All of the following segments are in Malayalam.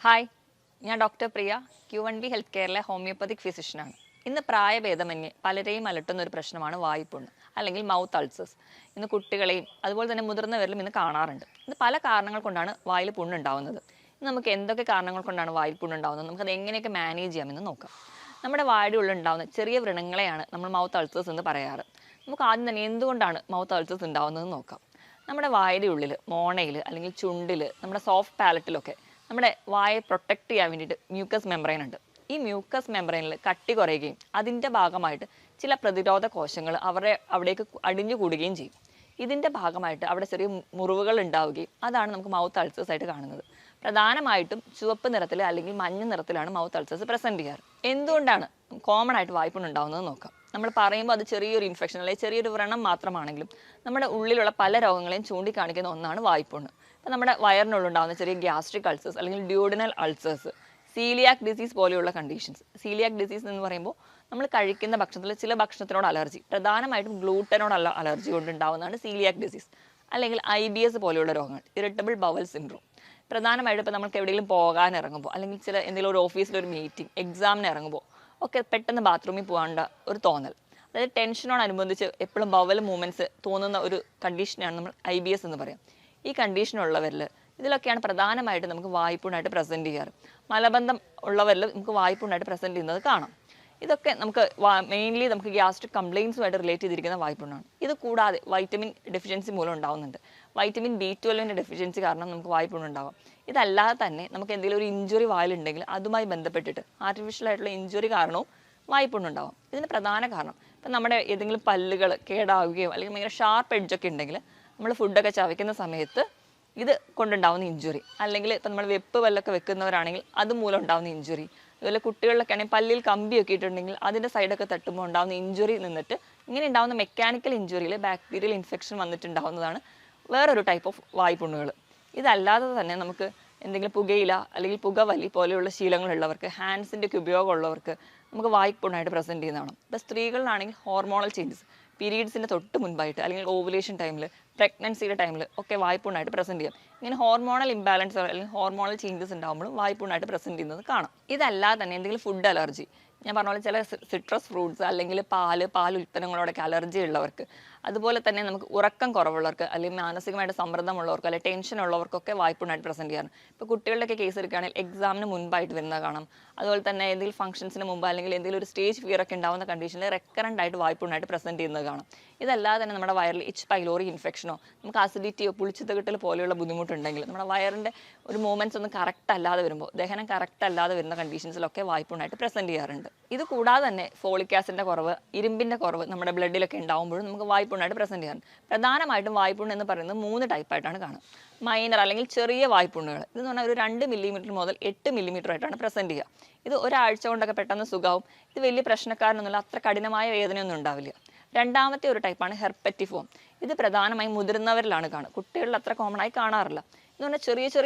ഹായ്, ഞാൻ ഡോക്ടർ പ്രിയ, Q1B ഹെൽത്ത് കെയറിലെ ഹോമിയോപ്പതിക് ഫിസിഷ്യനാണ്. ഇന്ന് പ്രായഭേദമന്യേ പലരെയും അലട്ടുന്ന ഒരു പ്രശ്നമാണ് വായ്പുണ്ണ് അല്ലെങ്കിൽ മൗത്ത് അൾസേഴ്സ്. ഇന്ന് കുട്ടികളെയും അതുപോലെ തന്നെ മുതിർന്നവരിലും ഇന്ന് കാണാറുണ്ട്. ഇത് പല കാരണങ്ങൾ കൊണ്ടാണ് വായിൽ പുണ്ണുണ്ടാവുന്നത്. ഇന്ന് നമുക്ക് എന്തൊക്കെ കാരണങ്ങൾ കൊണ്ടാണ് വായിൽ പുണ്ണുണ്ടാവുന്നത്, നമുക്കത് എങ്ങനെയൊക്കെ മാനേജ് ചെയ്യാമെന്ന് നോക്കാം. നമ്മുടെ വായുടെ ഉള്ളിൽ ഉണ്ടാകുന്ന ചെറിയ വ്രണങ്ങളെയാണ് നമ്മൾ മൗത്ത് അൾസേഴ്സ് എന്ന് പറയാറ്. നമുക്ക് ആദ്യം തന്നെ എന്തുകൊണ്ടാണ് മൗത്ത് അൾസേഴ്സ് ഉണ്ടാവുന്നതെന്ന് നോക്കാം. നമ്മുടെ വായുടെ ഉള്ളിൽ, മോണയിൽ അല്ലെങ്കിൽ ചുണ്ടിൽ, നമ്മുടെ സോഫ്റ്റ് പാലറ്റിലൊക്കെ നമ്മുടെ വായെ പ്രൊട്ടക്ട് ചെയ്യാൻ വേണ്ടിയിട്ട് മ്യൂക്കസ് മെംബ്രെയിൻ ഉണ്ട്. ഈ മ്യൂക്കസ് മെംബ്രെയിനിൽ കട്ടി കുറയുകയും അതിൻ്റെ ഭാഗമായിട്ട് ചില പ്രതിരോധ കോശങ്ങൾ അവിടേക്ക് അടിഞ്ഞു കൂടുകയും ചെയ്യും. ഇതിൻ്റെ ഭാഗമായിട്ട് അവിടെ ചെറിയ മുറിവുകൾ ഉണ്ടാവുകയും അതാണ് നമുക്ക് മൗത്ത് അൾസേഴ്സ് ആയിട്ട് കാണുന്നത്. പ്രധാനമായിട്ടും ചുവപ്പ് നിറത്തിൽ അല്ലെങ്കിൽ മഞ്ഞ നിറത്തിലാണ് മൗത്ത് അൾസേഴ്സ് പ്രസൻറ്റ് ചെയ്യാറ്. എന്തുകൊണ്ടാണ് കോമൺ ആയിട്ട് വായ്പുണ്ണ് ഉണ്ടാവുന്നത് നോക്കാം. നമ്മൾ പറയുമ്പോൾ അത് ചെറിയൊരു ഇൻഫെക്ഷൻ അല്ലെങ്കിൽ ചെറിയൊരു വ്രണം മാത്രമാണെങ്കിലും നമ്മുടെ ഉള്ളിലുള്ള പല രോഗങ്ങളെയും ചൂണ്ടിക്കാണിക്കുന്ന ഒന്നാണ് വായ്പുണ്ണ്. ഇപ്പം നമ്മുടെ വയറിനുള്ളുണ്ടാകുന്ന ചെറിയ ഗ്യാസ്ട്രിക് അൾസേഴ്സ് അല്ലെങ്കിൽ ഡ്യൂഡിനൽ അൾസേഴ്സ്, സീലിയാക് ഡിസീസ് പോലെയുള്ള കണ്ടീഷൻസ്. സീലിയാക് ഡിസീസ് എന്ന് പറയുമ്പോൾ നമ്മൾ കഴിക്കുന്ന ഭക്ഷണത്തിൽ ചില ഭക്ഷണത്തിനോട് അലർജി, പ്രധാനമായിട്ടും ഗ്ലൂട്ടനോടുള്ള അലർജി കൊണ്ടുണ്ടാവുന്നതാണ് സീലിയാക് ഡിസീസ്. അല്ലെങ്കിൽ IBS പോലെയുള്ള രോഗങ്ങൾ, ഇറിറ്റബിൾ ബവൽ സിൻഡ്രോം. പ്രധാനമായിട്ടും ഇപ്പോൾ നമുക്ക് എവിടെയെങ്കിലും പോകാൻ ഇറങ്ങുമ്പോൾ അല്ലെങ്കിൽ എന്തെങ്കിലും ഒരു ഓഫീസിലൊരു മീറ്റിംഗ്, എക്സാമിന് ഇറങ്ങുമ്പോൾ ഒക്കെ പെട്ടെന്ന് ബാത്റൂമിൽ പോകേണ്ട ഒരു തോന്നൽ, അതായത് ടെൻഷനോടനുബന്ധിച്ച് എപ്പോഴും ബവൽ മൂവ്മെൻറ്റ്സ് തോന്നുന്ന ഒരു കണ്ടീഷനാണ് നമ്മൾ IBS എന്ന് പറയാം. ഈ കണ്ടീഷനുള്ളവരിൽ ഇതിലൊക്കെയാണ് പ്രധാനമായിട്ട് നമുക്ക് വായ്പുണ്ണായിട്ട് പ്രസൻറ്റ് ചെയ്യാറ്. മലബന്ധം ഉള്ളവരിൽ നമുക്ക് വായ്പുണ്ണായിട്ട് പ്രസൻറ്റ് ചെയ്യുന്നത് കാണാം. ഇതൊക്കെ നമുക്ക് മെയിൻലി നമുക്ക് ഗ്യാസ്ട്രിക് കംപ്ലയിൻസുമായിട്ട് റിലേറ്റ് ചെയ്തിരിക്കുന്ന വായ്പുണ്ണാണ്. ഇത് കൂടാതെ വൈറ്റമിൻ ഡെഫിഷ്യൻസി മൂലം ഉണ്ടാകുന്നുണ്ട്. വൈറ്റമിൻ B12 ഡെഫിഷ്യൻസി കാരണം നമുക്ക് വായ്പുണ്ണുണ്ടാവാം. ഇതല്ലാതെ തന്നെ നമുക്ക് എന്തെങ്കിലും ഒരു ഇഞ്ചുറി വായിലുണ്ടെങ്കിൽ അതുമായി ബന്ധപ്പെട്ടിട്ട് ആർട്ടിഫിഷ്യൽ ആയിട്ടുള്ള ഇഞ്ചുറി കാരണവും വായ്പുണ്ണുണ്ടാവാം. ഇതിന് പ്രധാന കാരണം ഇപ്പം നമ്മുടെ ഏതെങ്കിലും പല്ലുകൾ കേടാവുകയോ അല്ലെങ്കിൽ ഭയങ്കര ഷാർപ്പ് എഡ്ജൊക്കെ ഉണ്ടെങ്കിൽ നമ്മൾ ഫുഡൊക്കെ ചവയ്ക്കുന്ന സമയത്ത് ഇത് കൊണ്ടുണ്ടാവുന്ന ഇഞ്ചുറി, അല്ലെങ്കിൽ ഇപ്പം നമ്മൾ വെപ്പ് പല്ലൊക്കെ വെക്കുന്നവരാണെങ്കിൽ അതുമൂലം ഉണ്ടാകുന്ന ഇഞ്ചുറി, അതുപോലെ കുട്ടികളിലൊക്കെ ആണെങ്കിൽ പല്ലിൽ കമ്പിയൊക്കെ ഇട്ടിട്ടുണ്ടെങ്കിൽ അതിൻ്റെ സൈഡൊക്കെ തട്ടുമ്പോൾ ഉണ്ടാകുന്ന ഇഞ്ചുറി നിന്നിട്ട് ഇങ്ങനെ ഉണ്ടാകുന്ന മെക്കാനിക്കൽ ഇഞ്ചുറിയിൽ ബാക്ടീരിയൽ ഇൻഫെക്ഷൻ വന്നിട്ടുണ്ടാകുന്നതാണ് വേറൊരു ടൈപ്പ് ഓഫ് വായ്പുണ്ണുകൾ. ഇതല്ലാതെ തന്നെ നമുക്ക് എന്തെങ്കിലും പുകയില അല്ലെങ്കിൽ പുകവലി പോലെയുള്ള ശീലങ്ങളുള്ളവർക്ക്, ഹാൻഡ്സിൻ്റെ ഒക്കെ ഉപയോഗമുള്ളവർക്ക് നമുക്ക് വായ്പുണ്ണായിട്ട് പ്രസൻറ്റ് ചെയ്യുന്നതാണ്. ഇപ്പോൾ സ്ത്രീകളിലാണെങ്കിൽ ഹോർമോണൽ ചേഞ്ചസ്, പീരീഡ്സിൻ്റെ തൊട്ട് മുൻപായിട്ട് അല്ലെങ്കിൽ ഓവുലേഷൻ ടൈമിൽ, പ്രഗ്നൻസിയുടെ ടൈമിൽ ഒക്കെ വായ്പുണ്ണായിട്ട് പ്രസൻറ്റ് ചെയ്യാം. ഇങ്ങനെ ഹോർമോണൽ ഇംബാലൻസ് അല്ലെങ്കിൽ ഹോർമോണൽ ചേഞ്ചസ് ഉണ്ടാകുമ്പോഴും വായ്പുണ്ണായിട്ട് പ്രസൻറ്റ് ചെയ്യുന്നത് കാണാം. ഇതല്ലാതെ തന്നെ എന്തെങ്കിലും ഫുഡ് അലർജി, ഞാൻ പറഞ്ഞ പോലെ ചില സിട്രസ് ഫ്രൂട്ട്സ് അല്ലെങ്കിൽ പാൽ ഉൽപ്പന്നങ്ങളോടൊക്കെ അലർജി ഉള്ളവർക്ക്, അതുപോലെ തന്നെ നമുക്ക് ഉറക്കം കുറവുള്ളവർക്ക് അല്ലെങ്കിൽ മാനസികമായിട്ട് സമ്മർദ്ദമുള്ളവർക്ക് അല്ലെങ്കിൽ ടെൻഷൻ ഉള്ളവർക്കൊക്കെ വായ്പുണ്ണായിട്ട് പ്രസൻറ്റ് ചെയ്യാറുണ്ട്. ഇപ്പോൾ കുട്ടികളുടെയൊക്കെ കേസ് എടുക്കുകയാണെങ്കിൽ എക്സാമിന് മുൻപായിട്ട് വരുന്നത് കാണാം. അതുപോലെ തന്നെ എന്തെങ്കിലും ഫംഗ്ഷൻസിന് മുമ്പ് അല്ലെങ്കിൽ എന്തെങ്കിലും ഒരു സ്റ്റേജ് ഫിയർ ഒക്കെ ഉണ്ടാകുന്ന കണ്ടീഷനിൽ റെക്കറൻ്റ് ആയിട്ട് വായ്പുണ്ണായിട്ട് പ്രസൻറ്റ് ചെയ്യുന്നത് കാണാം. ഇതല്ലാതെ തന്നെ നമ്മുടെ വയറിൽ H. പൈലോറി ഇൻഫെക്ഷനോ നമുക്ക് അസിഡിറ്റിയോ പുളിച്ചിത്തകിട്ടൽ പോലെയുള്ള ബുദ്ധിമുട്ടുണ്ടെങ്കിൽ നമ്മുടെ വയറിൻ്റെ ഒരു മൂവ്മെൻറ്റ്സ് ഒന്നും കറക്റ്റ് അല്ലാതെ വരുമ്പോൾ, ദഹനം കറക്റ്റ് അല്ലാതെ വരുന്ന കണ്ടീഷൻസിലൊക്കെ വായ്പുണ്ണായിട്ട് പ്രസൻറ്റ് ചെയ്യാറുണ്ട്. ഇത് കൂടാതെ തന്നെ ഫോളിക് ആസിഡിൻ്റെ കുറവ്, ഇരുമ്പിൻ്റെ കുറവ് നമ്മുടെ ബ്ലഡിലൊക്കെ ഉണ്ടാകുമ്പോഴും നമുക്ക് വായ്പുണ്ണായിട്ട് പ്രസൻറ്റ് ചെയ്യാറുണ്ട്. പ്രധാനമായിട്ടും വായ്പുണ്ണ് എന്ന് പറയുന്നത് 3 ടൈപ്പായിട്ടാണ് കാണുക. മൈനർ അല്ലെങ്കിൽ ചെറിയ വായ്പുണ്ണുകൾ, ഇതെന്ന് പറഞ്ഞാൽ ഒരു 2 മില്ലിമീറ്റർ മുതൽ 8 മില്ലിമീറ്റർ ആയിട്ടാണ് പ്രസൻറ്റ് ചെയ്യുക. ഇത് ഒരാഴ്ച കൊണ്ടൊക്കെ പെട്ടെന്ന് സുഖമാവും. ഇത് വലിയ പ്രശ്നക്കാരനൊന്നുമില്ല, അത്ര കടിനമായ വേദനയൊന്നും ഉണ്ടാവില്ല. രണ്ടാമത്തെ ഒരു ടൈപ്പാണ് ഹെർപ്പറ്റിഫോം. ഇത് പ്രധാനമായും മുതിർന്നവരിലാണ് കാണുക, കുട്ടികളിൽ അത്ര കോമൺ ആയി കാണാറില്ല. എന്ന് പറഞ്ഞാൽ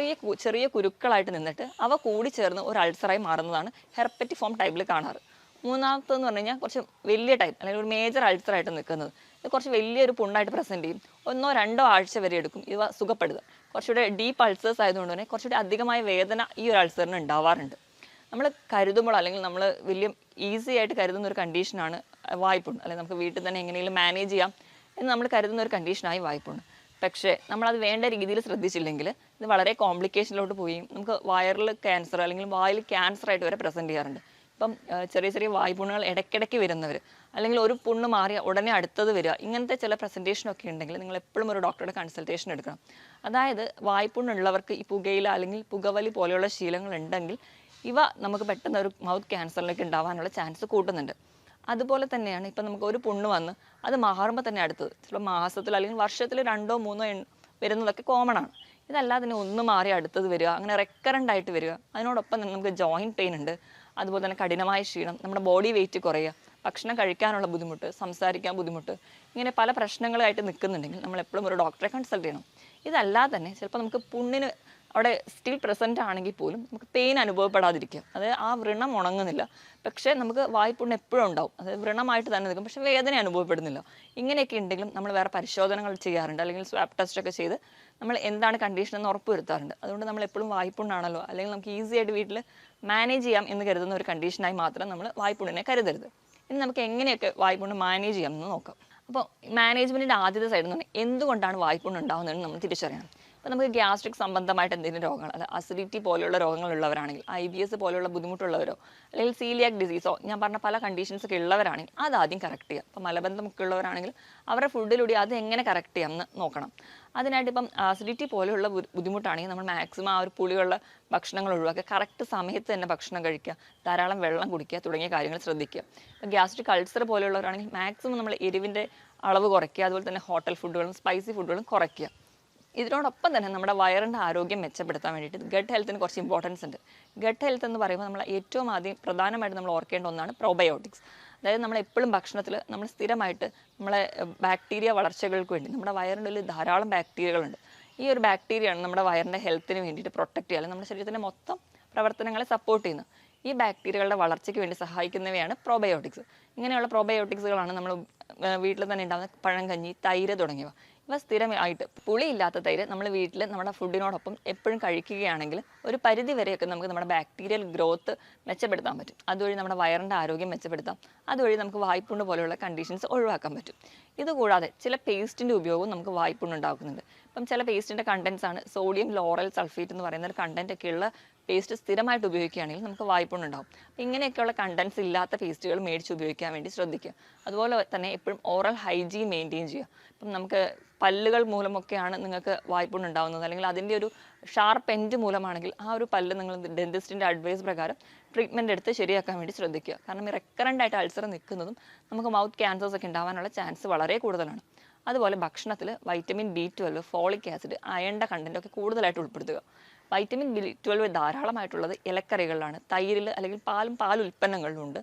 ചെറിയ കുരുക്കളായിട്ട് നിന്നിട്ട് അവ കൂടി ചേർന്ന് ഒരു അൾസറായി മാറുന്നതാണ് ഹെർപ്പറ്റിഫോം ടൈപ്പിൽ കാണാറ്. മൂന്നാമത്തെന്ന് പറഞ്ഞു കഴിഞ്ഞാൽ കുറച്ച് വലിയ ടൈപ്പ് അല്ലെങ്കിൽ ഒരു മേജർ അൾസറായിട്ട് നിൽക്കുന്നത്. ഇത് കുറച്ച് വലിയൊരു പുണ്ണായിട്ട് പ്രസൻറ്റ് ചെയ്യും. 1-2 ആഴ്ച വരെ എടുക്കും ഇവ സുഖപ്പെടുക. കുറച്ചുകൂടെ ഡീപ്പ് അൾസേഴ്സ് ആയതുകൊണ്ട് തന്നെ കുറച്ചുകൂടി അധികമായ വേദന ഈ ഒരു അൾസറിന് ഉണ്ടാവാറുണ്ട്. നമ്മൾ കരുതുമ്പോൾ അല്ലെങ്കിൽ നമ്മൾ വലിയ ഈസി ആയിട്ട് കരുതുന്ന ഒരു കണ്ടീഷനാണ് വായ്പുണ്ണ്, അല്ലെങ്കിൽ നമുക്ക് വീട്ടിൽ തന്നെ എങ്ങനെയെങ്കിലും മാനേജ് ചെയ്യാം എന്ന് നമ്മൾ കരുതുന്ന ഒരു കണ്ടീഷനായി വായ്പുണ്ണ്. പക്ഷേ നമ്മളത് വേണ്ട രീതിയിൽ ശ്രദ്ധിച്ചില്ലെങ്കിൽ ഇത് വളരെ കോംപ്ലിക്കേഷനിലോട്ട് പോയി നമുക്ക് വയറിൽ ക്യാൻസർ അല്ലെങ്കിൽ വായിൽ ക്യാൻസറായിട്ട് വരെ പ്രസൻറ്റ് ചെയ്യാറുണ്ട്. ഇപ്പം ചെറിയ വായ്പുണ്ണുകൾ ഇടയ്ക്കിടയ്ക്ക് വരുന്നവർ, അല്ലെങ്കിൽ ഒരു പുണ്ണ് മാറിയ ഉടനെ അടുത്തത് വരിക, ഇങ്ങനത്തെ ചില പ്രസൻറ്റേഷനൊക്കെ ഉണ്ടെങ്കിൽ നിങ്ങൾ എപ്പോഴും ഒരു ഡോക്ടറുടെ കൺസൾട്ടേഷൻ എടുക്കണം. അതായത് വായ്പുണ്ണുള്ളവർക്ക് ഈ പുകയില അല്ലെങ്കിൽ പുകവലി പോലെയുള്ള ശീലങ്ങൾ ഉണ്ടെങ്കിൽ ഇവ നമുക്ക് പെട്ടെന്ന് ഒരു മൗത്ത് ക്യാൻസറിലേക്ക് ഉണ്ടാവാനുള്ള ചാൻസ് കൂട്ടുന്നുണ്ട്. അതുപോലെ തന്നെയാണ് ഇപ്പം നമുക്ക് ഒരു പുണ്ണ് വന്ന് അത് മാറുമ്പോൾ തന്നെ അടുത്തത് ചില മാസത്തിൽ അല്ലെങ്കിൽ വർഷത്തിൽ 2-3 വരുന്നതൊക്കെ കോമൺ ആണ്. ഇതല്ലാതെ തന്നെ ഒന്ന് മാറി അടുത്തത് വരിക, അങ്ങനെ റെക്കറൻ്റ് ആയിട്ട് വരിക. അതിനോടൊപ്പം തന്നെ നമുക്ക് ജോയിൻറ്റ് പെയിൻ ഉണ്ട്, അതുപോലെ തന്നെ കഠിനമായ ക്ഷീണം, നമ്മുടെ ബോഡി വെയിറ്റ് കുറയുക, ഭക്ഷണം കഴിക്കാനുള്ള ബുദ്ധിമുട്ട്, സംസാരിക്കാൻ ബുദ്ധിമുട്ട്, ഇങ്ങനെ പല പ്രശ്നങ്ങളായിട്ട് നിൽക്കുന്നുണ്ടെങ്കിൽ നമ്മൾ എപ്പോഴും ഒരു ഡോക്ടറെ കൺസൾട്ട് ചെയ്യണം. ഇതല്ലാതെ തന്നെ ചിലപ്പോൾ നമുക്ക് പുണ്ണിന് അവിടെ സ്റ്റിൽ പ്രസൻറ്റ് ആണെങ്കിൽ പോലും നമുക്ക് പെയിൻ അനുഭവപ്പെടാതിരിക്കും. അതായത് ആ വ്രണം ഉണങ്ങുന്നില്ല, പക്ഷേ നമുക്ക് വായ്പുണ്ണ് എപ്പോഴും ഉണ്ടാവും. അതായത് വ്രണമായിട്ട് തന്നെ നിൽക്കും, പക്ഷേ വേദന അനുഭവപ്പെടുന്നില്ല. ഇങ്ങനെയൊക്കെ ഉണ്ടെങ്കിലും നമ്മൾ വേറെ പരിശോധനകൾ ചെയ്യാറുണ്ട്, അല്ലെങ്കിൽ സ്വാബ് ടെസ്റ്റ് ഒക്കെ ചെയ്ത് നമ്മൾ എന്താണ് കണ്ടീഷൻ എന്ന് ഉറപ്പ് വരുത്താറുണ്ട്. അതുകൊണ്ട് നമ്മൾ എപ്പോഴും വായ്പുണ്ണാണല്ലോ, അല്ലെങ്കിൽ നമുക്ക് ഈസി ആയിട്ട് വീട്ടിൽ മാനേജ് ചെയ്യാം എന്ന് കരുതുന്ന ഒരു കണ്ടീഷനായി മാത്രം നമ്മൾ വായ്പുണ്ണിനെ കരുതരുത്. ഇനി നമുക്ക് എങ്ങനെയൊക്കെ വായ്പുണ്ണ് മാനേജ് ചെയ്യാം എന്ന് നോക്കാം. അപ്പോൾ മാനേജ്മെൻറ്റിൻ്റെ ആദ്യത്തെ സൈഡ് എന്ന് പറഞ്ഞാൽ എന്തുകൊണ്ടാണ് വായ്പുണ്ണ് ഉണ്ടാകുന്നതെന്ന് നമ്മൾ തിരിച്ചറിയണം. ഇപ്പോൾ നമുക്ക് ഗ്യാസ്ട്രിക് സംബന്ധമായിട്ട് എന്തെങ്കിലും രോഗങ്ങൾ, അല്ല അസിഡിറ്റി പോലെയുള്ള രോഗങ്ങളുള്ളവരാണെങ്കിൽ, IBS പോലെയുള്ള ബുദ്ധിമുട്ടുള്ളവരോ, അല്ലെങ്കിൽ സീലിയാക് ഡിസീസോ, ഞാൻ പറഞ്ഞ പല കണ്ടീഷൻസ് ഒക്കെ ഉള്ളവരാണെങ്കിൽ അതാദ്യം കറക്റ്റ് ചെയ്യുക. ഇപ്പോൾ മലബന്ധമൊക്കെ ഉള്ളവരാണെങ്കിൽ അവരുടെ ഫുഡിലൂടെ അത് എങ്ങനെ കറക്റ്റ് ചെയ്യാം എന്ന് നോക്കണം. അതിനായിട്ട് ഇപ്പം അസിഡിറ്റി പോലെയുള്ള ബുദ്ധിമുട്ടാണെങ്കിൽ നമ്മൾ മാക്സിമം ആ ഒരു പുളിയുള്ള ഭക്ഷണങ്ങൾ ഒഴിവാക്കുക, കറക്റ്റ് സമയത്ത് തന്നെ ഭക്ഷണം കഴിക്കുക, ധാരാളം വെള്ളം കുടിക്കുക തുടങ്ങിയ കാര്യങ്ങൾ ശ്രദ്ധിക്കുക. ഇപ്പോൾ ഗ്യാസ്ട്രിക് അൾസർ പോലെയുള്ളവരാണെങ്കിൽ മാക്സിമം നമ്മൾ എരിവിൻ്റെ അളവ് കുറയ്ക്കുക, അതുപോലെ തന്നെ ഹോട്ടൽ ഫുഡുകളും സ്പൈസി ഫുഡുകളും കുറയ്ക്കുക. ഇതിനോടൊപ്പം തന്നെ നമ്മുടെ വയറിൻ്റെ ആരോഗ്യം മെച്ചപ്പെടുത്താൻ വേണ്ടിയിട്ട് ഗട്ട് ഹെൽത്തിന് കുറച്ച് ഇമ്പോർട്ടൻസ് ഉണ്ട്. ഗട്ട് ഹെൽത്ത് എന്ന് പറയുമ്പോൾ നമ്മൾ ഏറ്റവും ആദ്യം പ്രധാനമായിട്ട് നമ്മൾ ഓർക്കേണ്ട ഒന്നാണ് പ്രോബയോട്ടിക്സ്. അതായത് നമ്മൾ എപ്പോഴും ഭക്ഷണത്തിൽ നമ്മൾ സ്ഥിരമായിട്ട് നമ്മളെ ബാക്ടീരിയ വളർച്ചകൾക്ക് വേണ്ടി നമ്മുടെ വയറിൻ്റെ ഉള്ളിൽ ധാരാളം ബാക്ടീരിയകളുണ്ട്. ഈ ഒരു ബാക്ടീരിയയാണ് നമ്മുടെ വയറിൻ്റെ ഹെൽത്തിന് വേണ്ടിയിട്ട് പ്രൊട്ടക്റ്റ് ചെയ്യുക, അല്ലെങ്കിൽ നമ്മുടെ ശരീരത്തിൻ്റെ മൊത്തം പ്രവർത്തനങ്ങളെ സപ്പോർട്ട് ചെയ്യുന്നത്. ഈ ബാക്ടീരിയകളുടെ വളർച്ചയ്ക്ക് വേണ്ടി സഹായിക്കുന്നവയാണ് പ്രോബയോട്ടിക്സ്. ഇങ്ങനെയുള്ള പ്രോബയോട്ടിക്സുകളാണ് നമ്മൾ വീട്ടിൽ തന്നെ ഉണ്ടാകുന്ന പഴങ്കഞ്ഞി, തൈര് തുടങ്ങിയവ. ഇവ സ്ഥിരമായിട്ട് പുളിയില്ലാത്ത തൈര് നമ്മൾ വീട്ടിൽ നമ്മുടെ ഫുഡിനോടൊപ്പം എപ്പോഴും കഴിക്കുകയാണെങ്കിൽ ഒരു പരിധി വരെയൊക്കെ നമുക്ക് നമ്മുടെ ബാക്ടീരിയൽ ഗ്രോത്ത് മെച്ചപ്പെടുത്താൻ പറ്റും. അതുവഴി നമ്മുടെ വയറിൻ്റെ ആരോഗ്യം മെച്ചപ്പെടുത്താം. അതുവഴി നമുക്ക് വായ്പുണ്ണ് പോലെയുള്ള കണ്ടീഷൻസ് ഒഴിവാക്കാൻ പറ്റും. ഇതുകൂടാതെ ചില പേസ്റ്റിൻ്റെ ഉപയോഗവും നമുക്ക് വായ്പുണ്ണ് ഉണ്ടാക്കുന്നുണ്ട്. ഇപ്പം ചില പേസ്റ്റിൻ്റെ കണ്ടൻസ് ആണ് സോഡിയം ലോറൽ സൾഫേറ്റ് എന്ന് പറയുന്ന ഒരു കണ്ടൻ്റ് ഒക്കെയുള്ള പേസ്റ്റ് സ്ഥിരമായിട്ട് ഉപയോഗിക്കുകയാണെങ്കിൽ നമുക്ക് വായ്പുണ്ണ് ഉണ്ടാകും. അപ്പോൾ ഇങ്ങനെയൊക്കെയുള്ള കണ്ടൻസ് ഇല്ലാത്ത പേസ്റ്റുകൾ മേടിച്ച് ഉപയോഗിക്കാൻ വേണ്ടി ശ്രദ്ധിക്കുക. അതുപോലെ തന്നെ എപ്പോഴും ഓറൽ ഹൈജീൻ മെയിൻറ്റെയിൻ ചെയ്യുക. ഇപ്പം നമുക്ക് പല്ലുകൾ മൂലമൊക്കെയാണ് നിങ്ങൾക്ക് വായ്പുണ്ണ് ഉണ്ടാകുന്നത്, അല്ലെങ്കിൽ അതിൻ്റെ ഒരു ഷാർപ്പ് എൻഡ് മൂലമാണെങ്കിൽ ആ ഒരു പല്ല് നിങ്ങൾ ഡെന്റിസ്റ്റിൻ്റെ അഡ്വൈസ് പ്രകാരം ട്രീറ്റ്മെൻറ്റ് എടുത്ത് ശരിയാക്കാൻ വേണ്ടി ശ്രദ്ധിക്കുക. കാരണം ഈ റെക്കറൻ്റ് ആയിട്ട് അൾസർ നിൽക്കുന്നതും നമുക്ക് മൗത്ത് ക്യാൻസേഴ്സ് ഒക്കെ ഉണ്ടാകാനുള്ള ചാൻസ് വളരെ കൂടുതലാണ്. അതുപോലെ ഭക്ഷണത്തിൽ വൈറ്റമിൻ B12, ഫോളിക് ആസിഡ്, അയണിൻ്റെ കണ്ടൻ്റ് ഒക്കെ കൂടുതലായിട്ട് ഉൾപ്പെടുത്തുക. വൈറ്റമിൻ B12 ധാരാളമായിട്ടുള്ളത് ഇലക്കറികളിലാണ്, തൈരിൽ അല്ലെങ്കിൽ പാൽ ഉൽപ്പന്നങ്ങളിലും ഉണ്ട്.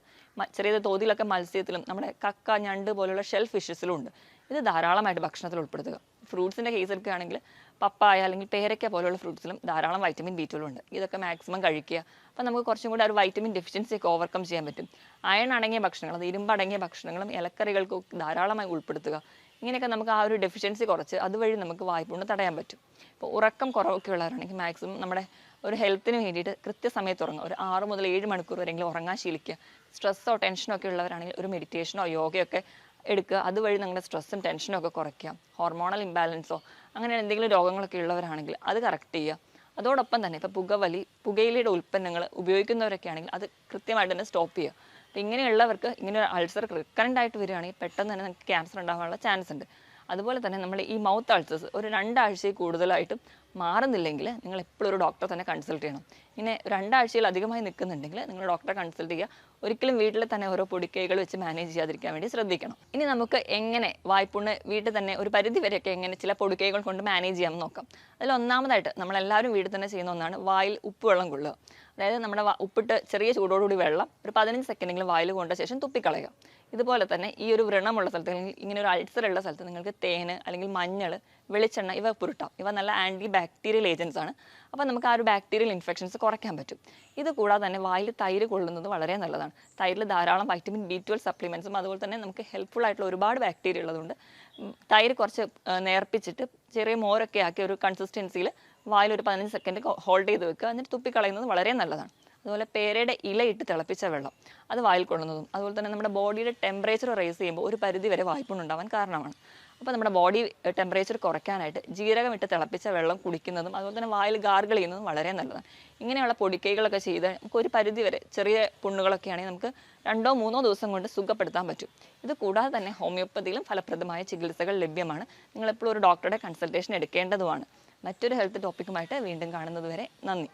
ചെറിയ തോതിലൊക്കെ മത്സ്യത്തിലും നമ്മുടെ കക്ക, ഞണ്ട് പോലുള്ള ഷെൽ ഫിഷസിലും ഉണ്ട്. ഇത് ധാരാളമായിട്ട് ഭക്ഷണത്തിൽ ഉൾപ്പെടുത്തുക. ഫ്രൂട്ട്സിൻ്റെ കേസ് എടുക്കുകയാണെങ്കിൽ പപ്പായ അല്ലെങ്കിൽ പേരയ്ക്ക പോലുള്ള ഫ്രൂട്ട്സിലും ധാരാളം വൈറ്റമിൻ B12 ഉണ്ട്. ഇതൊക്കെ മാക്സിമം കഴിക്കുക. അപ്പോൾ നമുക്ക് കുറച്ചും കൂടി ഒരു വൈറ്റമിൻ ഡെഫിഷ്യൻസി ഒക്കെ ഓവർകം ചെയ്യാൻ പറ്റും. അയൺ അടങ്ങിയ ഭക്ഷണങ്ങൾ, അത് ഇരുമ്പടങ്ങിയ ഭക്ഷണങ്ങളും ഇലക്കറികൾക്ക് ധാരാളമായി ഉൾപ്പെടുത്തുക. ഇങ്ങനെയൊക്കെ നമുക്ക് ആ ഒരു ഡെഫിഷ്യൻസി കുറച്ച് അതുവഴി നമുക്ക് വായ്പുണ്ണ് തടയാൻ പറ്റും. ഇപ്പോൾ ഉറക്കം കുറവൊക്കെ ഉള്ളവരാണെങ്കിൽ മാക്സിമം നമ്മുടെ ഒരു ഹെൽത്തിന് വേണ്ടിയിട്ട് കൃത്യസമയത്ത് ഉറങ്ങുക. ഒരു 6 മുതൽ 7 മണിക്കൂർ വരെയെങ്കിലും ഉറങ്ങാൻ ശീലിക്കുക. സ്ട്രെസ്സോ ടെൻഷനോ ഒക്കെ ഉള്ളവരാണെങ്കിൽ ഒരു മെഡിറ്റേഷനോ യോഗയൊക്കെ എടുക്കുക. അതുവഴി നിങ്ങളുടെ സ്ട്രെസ്സും ടെൻഷനും ഒക്കെ കുറയ്ക്കുക. ഹോർമോണൽ ഇംബാലൻസോ അങ്ങനെ എന്തെങ്കിലും രോഗങ്ങളൊക്കെ ഉള്ളവരാണെങ്കിൽ അത് കറക്റ്റ് ചെയ്യുക. അതോടൊപ്പം തന്നെ ഇപ്പോൾ പുകയിലയുടെ ഉൽപ്പന്നങ്ങൾ ഉപയോഗിക്കുന്നവരൊക്കെ ആണെങ്കിൽ അത് കൃത്യമായിട്ട് തന്നെ സ്റ്റോപ്പ് ചെയ്യുക. അപ്പോൾ ഇങ്ങനെയുള്ളവർക്ക് ഇങ്ങനെ ഒരു അൾസർ റിക്കറൻ്റ് ആയിട്ട് വരികയാണെങ്കിൽ പെട്ടെന്ന് തന്നെ നമുക്ക് ക്യാൻസർ ഉണ്ടാകാനുള്ള ചാൻസ് ഉണ്ട്. അതുപോലെ തന്നെ നമ്മൾ ഈ മൗത്ത് അൾസേഴ്സ് ഒരു 2 ആഴ്ചയിൽ കൂടുതലായിട്ടും മാറുന്നില്ലെങ്കിൽ നിങ്ങൾ എപ്പോഴും ഒരു ഡോക്ടറെ തന്നെ കൺസൾട്ട് ചെയ്യണം. ഇങ്ങനെ 2 ആഴ്ചയിൽ അധികമായി നിൽക്കുന്നുണ്ടെങ്കിൽ നിങ്ങൾ ഡോക്ടറെ കൺസൾട്ട് ചെയ്യുക. ഒരിക്കലും വീട്ടിൽ തന്നെ ഓരോ പൊടിക്കൈകൾ വെച്ച് മാനേജ് ചെയ്യാതിരിക്കാൻ വേണ്ടി ശ്രദ്ധിക്കണം. ഇനി നമുക്ക് എങ്ങനെ വായ്പുണ്ണ് വീട്ടിൽ തന്നെ ഒരു പരിധി വരെയൊക്കെ എങ്ങനെ ചില പൊടിക്കൈകൾ കൊണ്ട് മാനേജ് ചെയ്യാമെന്ന് നോക്കാം. അതിൽ ഒന്നാമതായിട്ട് നമ്മളെല്ലാവരും വീട്ടിൽ തന്നെ ചെയ്യുന്ന ഒന്നാണ് വായിൽ ഉപ്പുവെള്ളം കൊള്ളുക. അതായത് നമ്മുടെ ഉപ്പിട്ട് ചെറിയ ചൂടോടുകൂടി വെള്ളം ഒരു 15 സെക്കൻഡെങ്കിലും വായിൽ കൊണ്ട ശേഷം തുപ്പിക്കളയുക. ഇതുപോലെ തന്നെ ഈ ഒരു വ്രണമുള്ള സ്ഥലത്ത്, അല്ലെങ്കിൽ ഇങ്ങനെ ഒരു അൾസർ ഉള്ള സ്ഥലത്ത് നിങ്ങൾക്ക് തേന് അല്ലെങ്കിൽ മഞ്ഞൾ, വെളിച്ചെണ്ണ ഇവ പുരട്ടാം. ഇവ നല്ല ആൻറ്റി ബാക്ടീരിയൽ ഏജൻസ് ആണ്. അപ്പോൾ നമുക്ക് ആ ഒരു ബാക്ടീരിയൽ ഇൻഫെക്ഷൻസ് കുറയ്ക്കാൻ പറ്റും. ഇത് കൂടാതെ തന്നെ വായിൽ തൈര് കൊള്ളുന്നത് വളരെ നല്ലതാണ്. തൈരിൽ ധാരാളം വൈറ്റമിൻ B12 സപ്ലിമെൻറ്റ്സും അതുപോലെ തന്നെ നമുക്ക് ഹെൽപ്ഫുൾ ആയിട്ടുള്ള ഒരുപാട് ബാക്ടീരിയ ഉള്ളതുകൊണ്ട് തൈര് കുറച്ച് നേർപ്പിച്ചിട്ട് ചെറിയ മോരൊക്കെ ആക്കി ഒരു കൺസിസ്റ്റൻസിയിൽ വായിൽ ഒരു 15 സെക്കൻഡ് ഹോൾഡ് ചെയ്ത് വെക്കുക. എന്നിട്ട് തുപ്പിക്കളയുന്നത് വളരെ നല്ലതാണ്. അതുപോലെ പേരയുടെ ഇലയിട്ട് തിളപ്പിച്ച വെള്ളം അത് വായിൽ കൊള്ളുന്നതും അതുപോലെ തന്നെ നമ്മുടെ ബോഡിയുടെ ടെമ്പറേച്ചർ റേസ് ചെയ്യുമ്പോൾ ഒരു പരിധി വരെ വായ്പുണ്ണ് കാരണമാണ്. അപ്പോൾ നമ്മുടെ ബോഡി ടെമ്പറേച്ചർ കുറയ്ക്കാനായിട്ട് ജീരകം ഇട്ട് തിളപ്പിച്ച വെള്ളം കുടിക്കുന്നതും അതുപോലെ തന്നെ വായിൽ ഗാർഗിൾ ചെയ്യുന്നതും വളരെ നല്ലതാണ്. ഇങ്ങനെയുള്ള പൊടിക്കൈകളൊക്കെ ചെയ്ത് നമുക്ക് ഒരു പരിധി വരെ ചെറിയ പുണ്ണുകളൊക്കെ ആണെങ്കിൽ നമുക്ക് 2-3 ദിവസം കൊണ്ട് സുഖപ്പെടുത്താൻ പറ്റും. ഇത് കൂടാതെ തന്നെ ഹോമിയോപ്പതിയിലും ഫലപ്രദമായ ചികിത്സകൾ ലഭ്യമാണ്. നിങ്ങളെപ്പോഴും ഒരു ഡോക്ടറുടെ കൺസൾട്ടേഷൻ എടുക്കേണ്ടതുമാണ്. മറ്റൊരു ഹെൽത്ത് ടോപ്പിക്കുമായിട്ട് വീണ്ടും കാണുന്നത് വരെ നന്ദി.